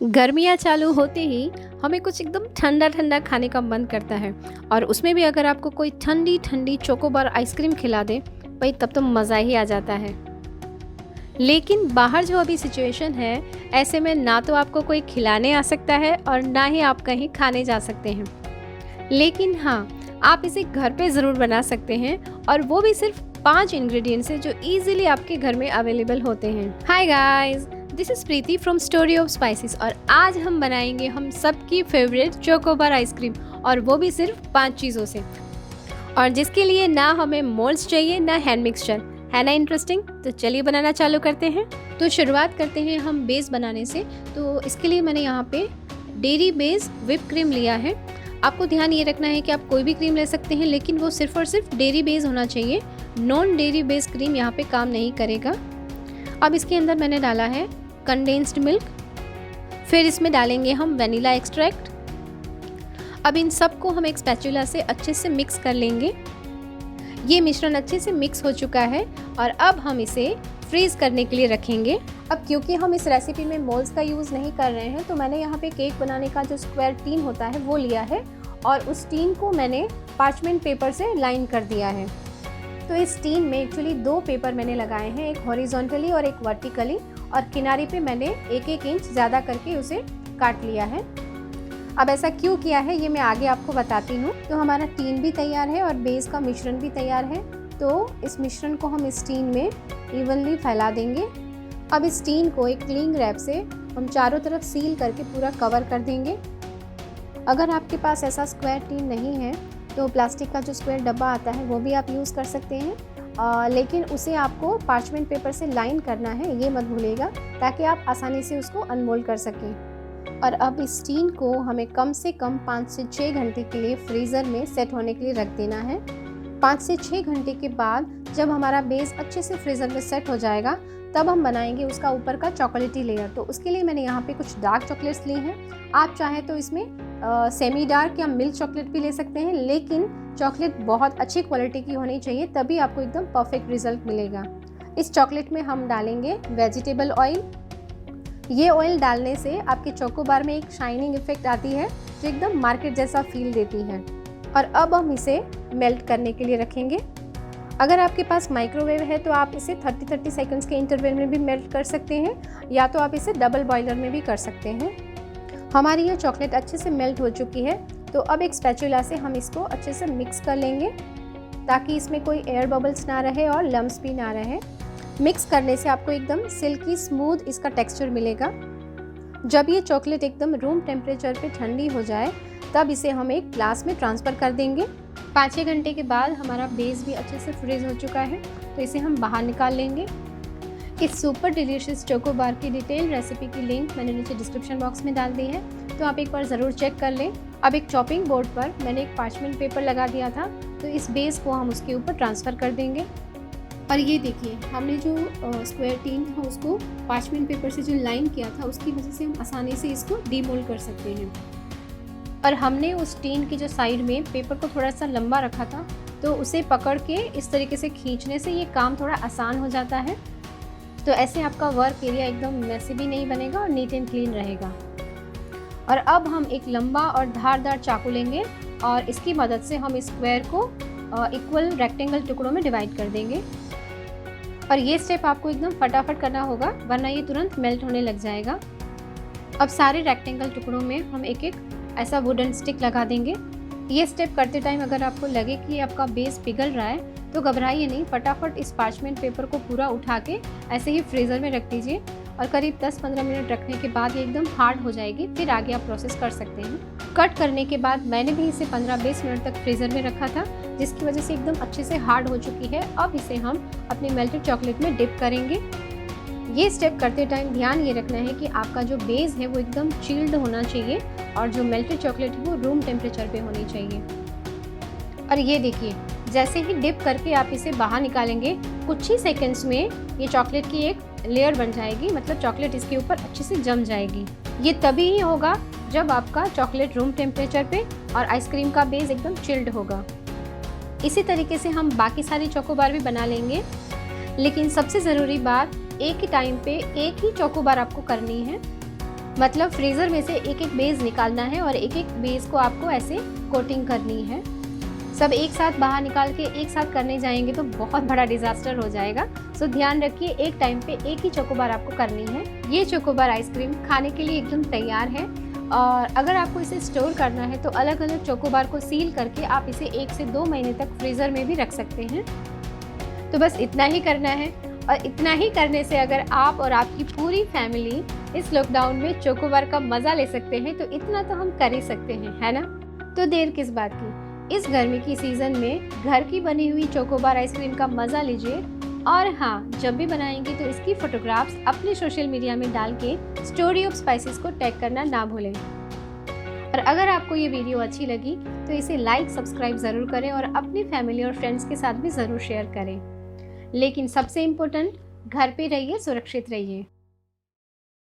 गर्मियाँ चालू होते ही हमें कुछ एकदम ठंडा ठंडा खाने का मन करता है। और उसमें भी अगर आपको कोई ठंडी ठंडी चोकोबार आइसक्रीम खिला दे भाई, तब तो मज़ा ही आ जाता है। लेकिन बाहर जो अभी सिचुएशन है, ऐसे में ना तो आपको कोई खिलाने आ सकता है और ना ही आप कहीं खाने जा सकते हैं। लेकिन हाँ, आप इसे घर पे ज़रूर बना सकते हैं, और वो भी सिर्फ 5 इंग्रेडिएंट्स से जो इजीली आपके घर में अवेलेबल होते हैं। Hi guys, this is Preeti from story of spices, और आज हम बनाएंगे हम सबकी फेवरेट चोकोबार आइसक्रीम, और वो भी सिर्फ 5 चीज़ों से, और जिसके लिए ना हमें मोल्ड्स चाहिए ना हैंड मिक्सचर। है ना इंटरेस्टिंग? तो चलिए बनाना चालू करते हैं। तो शुरुआत करते हैं हम बेस बनाने से। तो इसके लिए मैंने यहाँ पे डेयरी बेस व्हिप क्रीम लिया है। आपको ध्यान ये रखना है कि आप कोई भी क्रीम ले सकते हैं, लेकिन वो सिर्फ और सिर्फ डेयरी बेस होना चाहिए। नॉन डेयरी बेस क्रीम यहाँ पे काम नहीं करेगा। अब इसके अंदर मैंने डाला है कंडेंस्ड मिल्क, फिर इसमें डालेंगे हम वनीला एक्सट्रैक्ट। अब इन सब को हम एक स्पैचुला से अच्छे से मिक्स कर लेंगे। ये मिश्रण अच्छे से मिक्स हो चुका है, और अब हम इसे फ्रीज़ करने के लिए रखेंगे। अब क्योंकि हम इस रेसिपी में मोल्ड्स का यूज़ नहीं कर रहे हैं, तो मैंने यहाँ पे केक बनाने का जो स्क्वायर टीन होता है वो लिया है, और उस टीन को मैंने पार्चमेंट पेपर से लाइन कर दिया है। तो इस टीन में एक्चुअली 2 पेपर मैंने लगाए हैं, एक हॉरिजॉन्टली और एक वर्टिकली, और किनारे पे मैंने 1-1 इंच ज़्यादा करके उसे काट लिया है। अब ऐसा क्यों किया है ये मैं आगे आपको बताती हूँ। तो हमारा टीन भी तैयार है और बेस का मिश्रण भी तैयार है। तो इस मिश्रण को हम इस टीन में इवनली फैला देंगे। अब इस टीन को एक क्लिंग रैप से हम चारों तरफ सील करके पूरा कवर कर देंगे। अगर आपके पास ऐसा स्क्वायर टीन नहीं है तो प्लास्टिक का जो स्क्वायर डब्बा आता है वो भी आप यूज़ कर सकते हैं, लेकिन उसे आपको पार्चमेंट पेपर से लाइन करना है, ये मत भूलिएगा, ताकि आप आसानी से उसको अनमोल्ड कर सकें। और अब इस टीन को हमें कम से कम 5 से 6 घंटे के लिए फ्रीज़र में सेट होने के लिए रख देना है। 5 से 6 घंटे के बाद जब हमारा बेस अच्छे से फ्रीज़र में सेट हो जाएगा, तब हम बनाएंगे उसका ऊपर का चॉकलेटी लेयर। तो उसके लिए मैंने यहाँ पे कुछ डार्क चॉकलेट्स ली हैं। आप चाहें तो इसमें सेमी डार्क या मिल्क चॉकलेट भी ले सकते हैं, लेकिन चॉकलेट बहुत अच्छी क्वालिटी की होनी चाहिए, तभी आपको एकदम परफेक्ट रिजल्ट मिलेगा। इस चॉकलेट में हम डालेंगे वेजिटेबल ऑयल। ये ऑयल डालने से आपके चोकोबार में एक शाइनिंग इफेक्ट आती है, जो एकदम मार्केट जैसा फील देती है। और अब हम इसे मेल्ट करने के लिए रखेंगे। अगर आपके पास माइक्रोवेव है तो आप इसे 30-30 सेकंड्स के इंटरवल में भी मेल्ट कर सकते हैं, या तो आप इसे डबल बॉयलर में भी कर सकते हैं। हमारी ये चॉकलेट अच्छे से मेल्ट हो चुकी है। तो अब एक स्पैचुला से हम इसको अच्छे से मिक्स कर लेंगे, ताकि इसमें कोई एयर बबल्स ना रहे और लम्स भी ना रहे। मिक्स करने से आपको एकदम सिल्की स्मूथ इसका टेक्सचर मिलेगा। जब ये चॉकलेट एकदम रूम टेम्परेचर पे ठंडी हो जाए, तब इसे हम एक ग्लास में ट्रांसफ़र कर देंगे। 5-6 घंटे के बाद हमारा बेस भी अच्छे से फ्रीज हो चुका है, तो इसे हम बाहर निकाल लेंगे। इस सुपर डिलीशियस चोकोबार की डिटेल रेसिपी की लिंक मैंने नीचे डिस्क्रिप्शन बॉक्स में डाल दी है, तो आप एक बार ज़रूर चेक कर लें। अब एक चॉपिंग बोर्ड पर मैंने एक पार्चमेंट पेपर लगा दिया था, तो इस बेस को हम उसके ऊपर ट्रांसफ़र कर देंगे। और ये देखिए, हमने जो स्क्वायर टीन था उसको पार्चमेंट पेपर से जो लाइन किया था, उसकी वजह से हम आसानी से इसको डीमोल्ड कर सकते हैं। और हमने उस टीन की जो साइड में पेपर को थोड़ा सा लंबा रखा था, तो उसे पकड़ के इस तरीके से खींचने से ये काम थोड़ा आसान हो जाता है। तो ऐसे आपका वर्क एरिया एकदम मैसी भी नहीं बनेगा और नीट एंड क्लीन रहेगा। और अब हम एक लंबा और धारदार चाकू लेंगे, और इसकी मदद से हम इस स्क्वायर को इक्वल रेक्टेंगल टुकड़ों में डिवाइड कर देंगे। और ये स्टेप आपको एकदम फटाफट करना होगा, वरना ये तुरंत मेल्ट होने लग जाएगा। अब सारे रेक्टेंगल टुकड़ों में हम एक एक ऐसा वुडन स्टिक लगा देंगे। ये स्टेप करते टाइम अगर आपको लगे कि आपका बेस पिघल रहा है, तो घबराइए नहीं, फटाफट इस पार्चमेंट पेपर को पूरा उठा के ऐसे ही फ्रीज़र में रख दीजिए, और करीब 10-15 मिनट रखने के बाद ये एकदम हार्ड हो जाएगी। फिर आगे आप प्रोसेस कर सकते हैं। कट करने के बाद मैंने भी इसे 15-20 मिनट तक फ्रीज़र में रखा था, जिसकी वजह से एकदम अच्छे से हार्ड हो चुकी है। अब इसे हम अपने मेल्टेड चॉकलेट में डिप करेंगे। ये स्टेप करते टाइम ध्यान ये रखना है कि आपका जो बेस है वो एकदम चिल्ड होना चाहिए, और जो मेल्टेड चॉकलेट है वो रूम टेम्परेचर पे होनी चाहिए। और ये देखिए, जैसे ही डिप करके आप इसे बाहर निकालेंगे, कुछ ही सेकंड्स में ये चॉकलेट की एक लेयर बन जाएगी, मतलब चॉकलेट इसके ऊपर अच्छे से जम जाएगी। ये तभी ही होगा जब आपका चॉकलेट रूम टेम्परेचर पे और आइसक्रीम का बेस एकदम चिल्ड होगा। इसी तरीके से हम बाकी सारी चोकोबार भी बना लेंगे, लेकिन सबसे ज़रूरी बात, एक ही टाइम पे एक ही चोकोबार आपको करनी है। मतलब फ्रीज़र में से एक एक बेस निकालना है और एक एक बेस को आपको ऐसे कोटिंग करनी है। सब एक साथ बाहर निकाल के एक साथ करने जाएंगे तो बहुत बड़ा डिज़ास्टर हो जाएगा। सो ध्यान रखिए, एक टाइम पे एक ही चोकोबार आपको करनी है। ये चोकोबार आइसक्रीम खाने के लिए एकदम तैयार है। और अगर आपको इसे स्टोर करना है तो अलग अलग चोकोबार को सील करके आप इसे 1 से 2 महीने तक फ्रीज़र में भी रख सकते हैं। तो बस इतना ही करना है, और इतना ही करने से अगर आप और आपकी पूरी फैमिली इस लॉकडाउन में चोकोबार का मज़ा ले सकते हैं तो इतना तो हम कर ही सकते हैं, है ना? तो देर किस बात की, इस गर्मी की सीज़न में घर की बनी हुई चोकोबार आइसक्रीम का मज़ा लीजिए। और हाँ, जब भी बनाएंगे तो इसकी फ़ोटोग्राफ्स अपने सोशल मीडिया में डाल के स्टोरी ऑफ स्पाइसेस को टैग करना ना भूलें। और अगर आपको ये वीडियो अच्छी लगी तो इसे लाइक सब्सक्राइब ज़रूर करें और अपनी फैमिली और फ्रेंड्स के साथ भी ज़रूर शेयर करें। लेकिन सबसे इम्पोर्टेंट, घर पे रहिए, सुरक्षित रहिए।